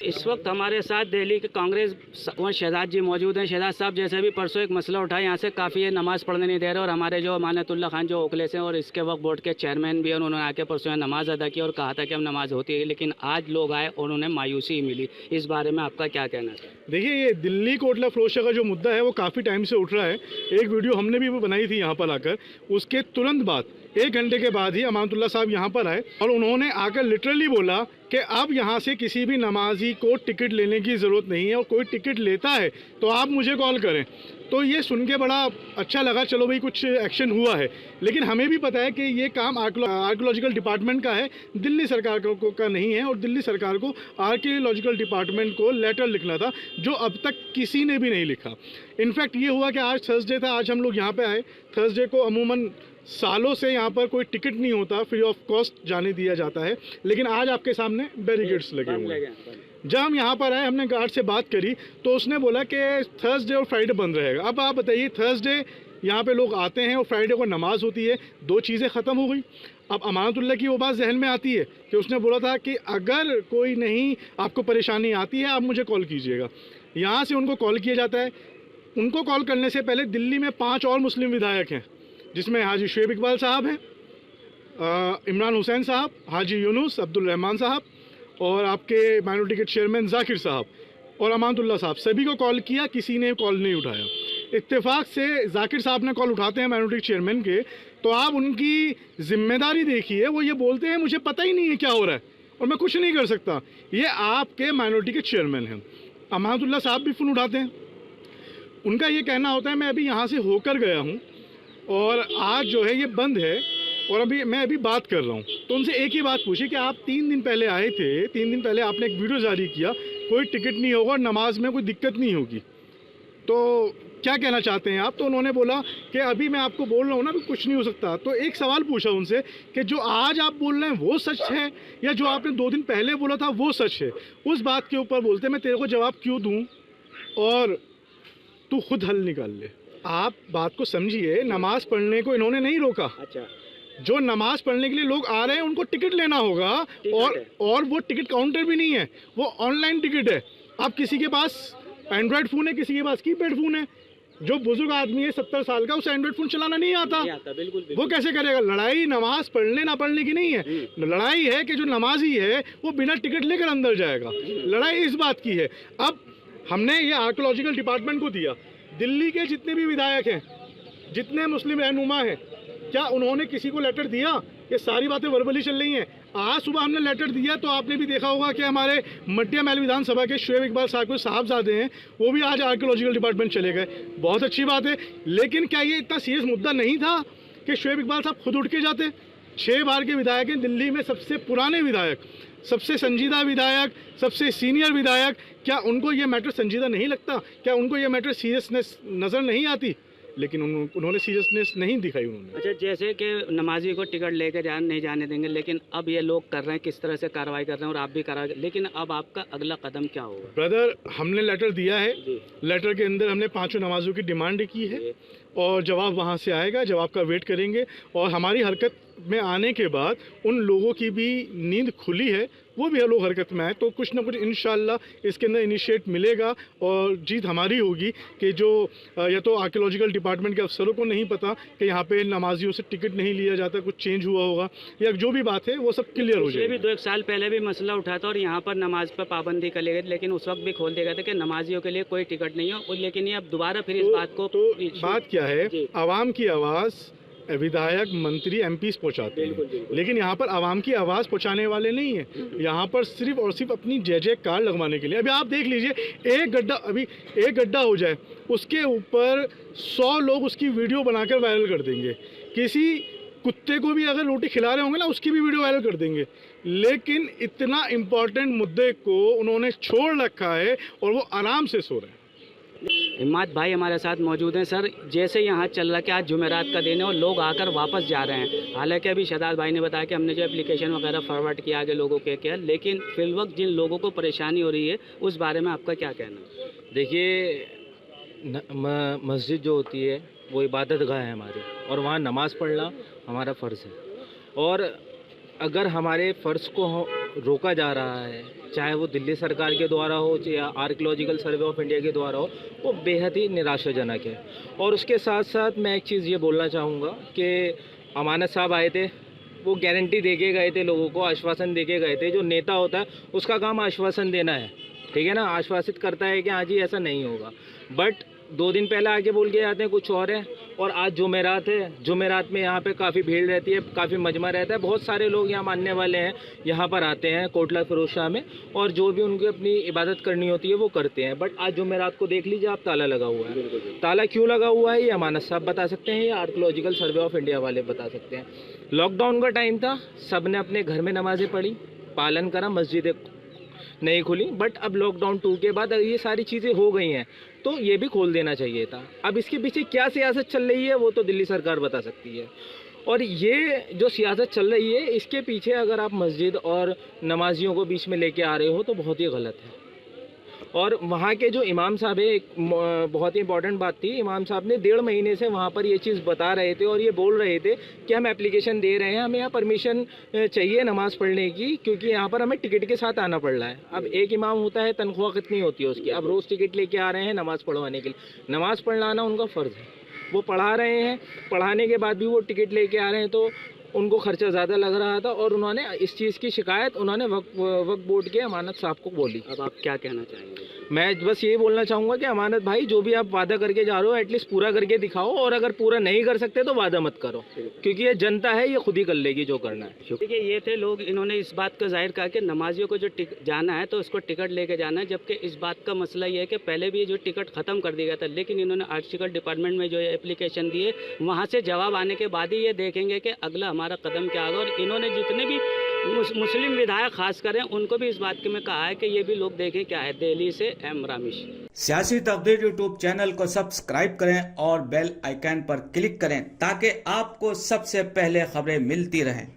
इस वक्त हमारे साथ दिल्ली के कांग्रेस शहजाद जी मौजूद हैं। शहजाद साहब, जैसे भी परसों एक मसला उठा, यहाँ से काफ़ी ये नमाज़ पढ़ने नहीं दे रहे और हमारे जो अमानतुल्लाह खान जो ओखलेस हैं और इसके वक्त बोर्ड के चेयरमैन भी हैं, उन्होंने आके परसों यहाँ नमाज़ अदा की और कहा था कि हम नमाज़ होती है, लेकिन आज लोग आए और उन्हें मायूसी मिली। इस बारे में आपका क्या कहना है? देखिए, ये दिल्ली कोटला फरोशा का जो मुद्दा है वो काफ़ी टाइम से उठ रहा है। एक वीडियो हमने भी बनाई थी यहाँ पर आकर, उसके तुरंत बाद 1 घंटे के बाद ही अमानतुल्लाह साहब यहाँ पर आए और उन्होंने आकर लिटरली बोला कि अब यहाँ से किसी भी नमाजी को टिकट लेने की ज़रूरत नहीं है और कोई टिकट लेता है तो आप मुझे कॉल करें। तो ये सुन के बड़ा अच्छा लगा, चलो भाई कुछ एक्शन हुआ है। लेकिन हमें भी पता है कि ये काम आर्कियोलॉजिकल डिपार्टमेंट का है, दिल्ली सरकार का नहीं है। और दिल्ली सरकार को आर्कियोलॉजिकल डिपार्टमेंट को लेटर लिखना था, जो अब तक किसी ने भी नहीं लिखा। इनफैक्ट ये हुआ कि आज थर्सडे था, आज हम लोग यहाँ पे आए। थर्सडे को अमूमन सालों से यहाँ पर कोई टिकट नहीं होता, फ्री ऑफ कॉस्ट जाने दिया जाता है, लेकिन आज आपके सामने बैरिकेड्स लगे हुए हैं। जब हम यहाँ पर आए, हमने गार्ड से बात करी तो उसने बोला कि थर्सडे और फ्राइडे बंद रहेगा। अब आप बताइए, थर्सडे यहाँ पे लोग आते हैं और फ्राइडे को नमाज होती है, 2 चीज़ें ख़त्म हो गई। अब अमानतुल्लाह की वो बात जहन में आती है कि उसने बोला था कि अगर कोई नहीं आपको परेशानी आती है, आप मुझे कॉल कीजिएगा। यहाँ से उनको कॉल किया जाता है। उनको कॉल करने से पहले दिल्ली में 5 और मुस्लिम विधायक हैं, जिसमें हाजी शुएब इकबाल साहब हैं, इमरान हुसैन साहब, हाजी यूनुस, अब्दुल रहमान साहब और आपके माइनॉरिटी के चेयरमैन जाकिर साहब और अमानतुल्लाह साहब। सभी को कॉल किया, किसी ने कॉल नहीं उठाया। इत्तेफाक से जाकिर साहब ने कॉल उठाते हैं माइनॉरिटी चेयरमैन के, तो आप उनकी जिम्मेदारी देखिए। वो ये बोलते हैं मुझे पता ही नहीं है क्या हो रहा है और मैं कुछ नहीं कर सकता। ये आपके माइनॉरिटी के चेयरमैन हैं। अमानतुल्लाह साहब भी फ़ोन उठाते हैं। उनका ये कहना होता है मैं अभी यहाँ से होकर गया हूँ और आज जो है ये बंद है और मैं अभी बात कर रहा हूँ। तो उनसे एक ही बात पूछी कि आप 3 दिन पहले आए थे, 3 दिन पहले आपने एक वीडियो जारी किया, कोई टिकट नहीं होगा और नमाज में कोई दिक्कत नहीं होगी, तो क्या कहना चाहते हैं आप? तो उन्होंने बोला कि अभी मैं आपको बोल रहा हूँ ना, अभी कुछ नहीं हो सकता। तो एक सवाल पूछा उनसे कि जो आज आप बोल रहे हैं वो सच है या जो आपने 2 दिन पहले बोला था वो सच है? उस बात के ऊपर बोलते मैं तेरे को जवाब क्यों दूँ और तू खुद हल निकाल ले। आप बात को समझिए, नमाज पढ़ने को इन्होंने नहीं रोका। अच्छा, जो जो नमाज पढ़ने के लिए लोग आ रहे हैं उनको टिकट लेना होगा और वो टिकट काउंटर भी नहीं है, वो ऑनलाइन टिकट है। आप किसी के पास एंड्रॉयड फ़ोन है, किसी के पास कीपैड फ़ोन है। जो बुजुर्ग आदमी है 70 साल का, उसे एंड्रॉयड फ़ोन चलाना नहीं आता, बिल्कुल। वो कैसे करेगा? लड़ाई नमाज पढ़ने ना पढ़ने की नहीं है, लड़ाई है कि जो नमाजी है वो बिना टिकट लेकर अंदर जाएगा। लड़ाई इस बात की है। अब हमने ये आर्कियोलॉजिकल डिपार्टमेंट को दिया। दिल्ली के जितने भी विधायक हैं, जितने मुस्लिम रहनुमा हैं, क्या उन्होंने किसी को लेटर दिया? ये सारी बातें वर्बली चल रही हैं। आज सुबह हमने लेटर दिया तो आपने भी देखा होगा कि हमारे मटिया महल विधानसभा के शुएब इकबाल साहब को साहबजादे हैं, वो भी आज आर्कियोलॉजिकल डिपार्टमेंट चले गए। बहुत अच्छी बात है, लेकिन क्या ये इतना सीरियस मुद्दा नहीं था कि शुएब इकबाल साहब खुद उठ के जाते? 6 बार के विधायक हैं, दिल्ली में सबसे पुराने विधायक, सबसे संजीदा विधायक, सबसे सीनियर विधायक। क्या उनको ये मैटर संजीदा नहीं लगता? क्या उनको ये मैटर सीरियसनेस नज़र नहीं आती? लेकिन उन्होंने सीरियसनेस नहीं दिखाई उन्होंने। अच्छा, जैसे कि नमाजी को टिकट लेकर नहीं जाने देंगे, लेकिन अब ये लोग कर रहे हैं, किस तरह से कार्रवाई कर रहे हैं और आप भी कार्रवाई, लेकिन अब आपका अगला कदम क्या होगा? ब्रदर, हमने लेटर दिया है। लेटर के अंदर हमने 5 नमाजों की डिमांड की है और जवाब वहाँ से आएगा, जवाब का वेट करेंगे। और हमारी हरकत में आने के बाद उन लोगों की भी नींद खुली है, वो भी लोग हरकत में आए, तो कुछ ना कुछ इंशाल्लाह इसके अंदर इनिशिएट मिलेगा और जीत हमारी होगी। कि जो या तो आर्कियोलॉजिकल डिपार्टमेंट के अफसरों को नहीं पता कि यहाँ पे नमाजियों से टिकट नहीं लिया जाता, कुछ चेंज हुआ होगा, या जो भी बात है वो सब क्लियर हो जाएगी। 2-1 साल पहले भी मसला उठा था और यहाँ पर नमाज पर पाबंदी कर ली गई, लेकिन उस वक्त भी खोल दिया गया था कि नमाजियों के लिए कोई टिकट नहीं है। लेकिन ये अब दोबारा फिर इस बात को, तो बात क्या है, आवाम की आवाज़ विधायक, मंत्री, एमपीज पहुंचाते हैं, लेकिन यहाँ पर आवाम की आवाज़ पहुंचाने वाले नहीं है। यहाँ पर सिर्फ और सिर्फ अपनी जय कार लगवाने के लिए। अभी आप देख लीजिए, एक गड्ढा हो जाए, उसके ऊपर 100 लोग उसकी वीडियो बनाकर वायरल कर देंगे। किसी कुत्ते को भी अगर रोटी खिला रहे होंगे ना, उसकी भी वीडियो वायरल कर देंगे। लेकिन इतना इम्पोर्टेंट मुद्दे को उन्होंने छोड़ रखा है और वो आराम से सो रहे हैं। हिम्मत भाई हमारे साथ मौजूद हैं। सर, जैसे यहाँ चल रहा है कि आज जुमेरात का दिन है और लोग आकर वापस जा रहे हैं, हालांकि अभी शहजाद भाई ने बताया कि हमने जो एप्लीकेशन वगैरह फॉरवर्ड किया आगे लोगों के क्या, लेकिन फिलवक्त जिन लोगों को परेशानी हो रही है उस बारे में आपका क्या कहना है? देखिए, मस्जिद जो होती है वो इबादत गाह है हमारी, और वहाँ नमाज़ पढ़ना हमारा फ़र्ज़ है। और अगर हमारे फ़र्ज को रोका जा रहा है, चाहे वो दिल्ली सरकार के द्वारा हो या आर्कियोलॉजिकल सर्वे ऑफ इंडिया के द्वारा हो, वो बेहद ही निराशाजनक है। और उसके साथ साथ मैं एक चीज़ ये बोलना चाहूँगा कि अमानत साहब आए थे, वो गारंटी दे के गए थे, लोगों को आश्वासन दे के गए थे। जो नेता होता है उसका काम आश्वासन देना है, ठीक है ना, आश्वासित करता है कि हाँ जी ऐसा नहीं होगा, बट 2 दिन पहले आके बोल के जाते हैं कुछ और है। और आज जुमेरात है, जुमेरात में यहाँ पे काफ़ी भीड़ रहती है, काफ़ी मजमा रहता है, बहुत सारे लोग यहाँ मानने वाले हैं, यहाँ पर आते हैं कोटला फिरोज शाह में, और जो भी उनकी अपनी इबादत करनी होती है वो करते हैं। बट आज जुमेरात को देख लीजिए आप, ताला लगा हुआ है। ताला क्यों लगा हुआ है ये अमानत साहब बता सकते हैं या आर्कियोलॉजिकल सर्वे ऑफ इंडिया वाले बता सकते हैं। लॉकडाउन का टाइम था, सब ने अपने घर में नमाज़ें पढ़ी, पालन करा, मस्जिदें नहीं खुली, बट अब लॉकडाउन 2 के बाद ये सारी चीज़ें हो गई हैं तो ये भी खोल देना चाहिए था। अब इसके पीछे क्या सियासत चल रही है वो तो दिल्ली सरकार बता सकती है। और ये जो सियासत चल रही है इसके पीछे अगर आप मस्जिद और नमाजियों को बीच में लेके आ रहे हो तो बहुत ही गलत है। और वहाँ के जो इमाम साहब है, एक बहुत ही इंपॉर्टेंट बात थी, इमाम साहब ने 1.5 महीने से वहाँ पर ये चीज़ बता रहे थे और ये बोल रहे थे कि हम एप्लीकेशन दे रहे हैं, हमें यहाँ परमिशन चाहिए नमाज़ पढ़ने की, क्योंकि यहाँ पर हमें टिकट के साथ आना पड़ रहा है। अब एक इमाम होता है, तनख्वाह कितनी होती है उसकी, अब रोज़ टिकट लेके आ रहे हैं नमाज़ पढ़वाने के लिए। नमाज़ पढ़ाना उनका फ़र्ज़ है, वो पढ़ा रहे हैं, पढ़ाने के बाद भी वो टिकट लेके आ रहे हैं तो उनको खर्चा ज़्यादा लग रहा था। और उन्होंने इस चीज़ की शिकायत उन्होंने वक्फ बोर्ड के अमानत साहब को बोली। अब आप क्या कहना चाहेंगे? मैं बस यही बोलना चाहूँगा कि अमानत भाई, जो भी आप वादा करके जा रहे हो एटलीस्ट पूरा करके दिखाओ, और अगर पूरा नहीं कर सकते तो वादा मत करो, क्योंकि ये जनता है, ये खुद ही कर लेगी जो करना है। देखिए ये थे लोग, इन्होंने इस बात का जाहिर कहा कि नमाजियों को जो जाना है तो उसको टिकट लेके जाना है, जबकि इस बात का मसला ये है कि पहले भी जो टिकट ख़त्म कर दिया गया था, लेकिन इन्होंने आर्टिकल डिपार्टमेंट में जो एप्लीकेशन दिए वहाँ से जवाब आने के बाद ही ये देखेंगे कि अगला हमारा कदम क्या होगा। और इन्होंने जितने भी मुस्लिम विधायक खास करें उनको भी इस बात में कहा है कि ये भी लोग देखें क्या है। दिल्ली से एम रामिश। सियासी तकदीर यूट्यूब चैनल को सब्सक्राइब करें और बेल आइकन पर क्लिक करें ताकि आपको सबसे पहले खबरें मिलती रहें।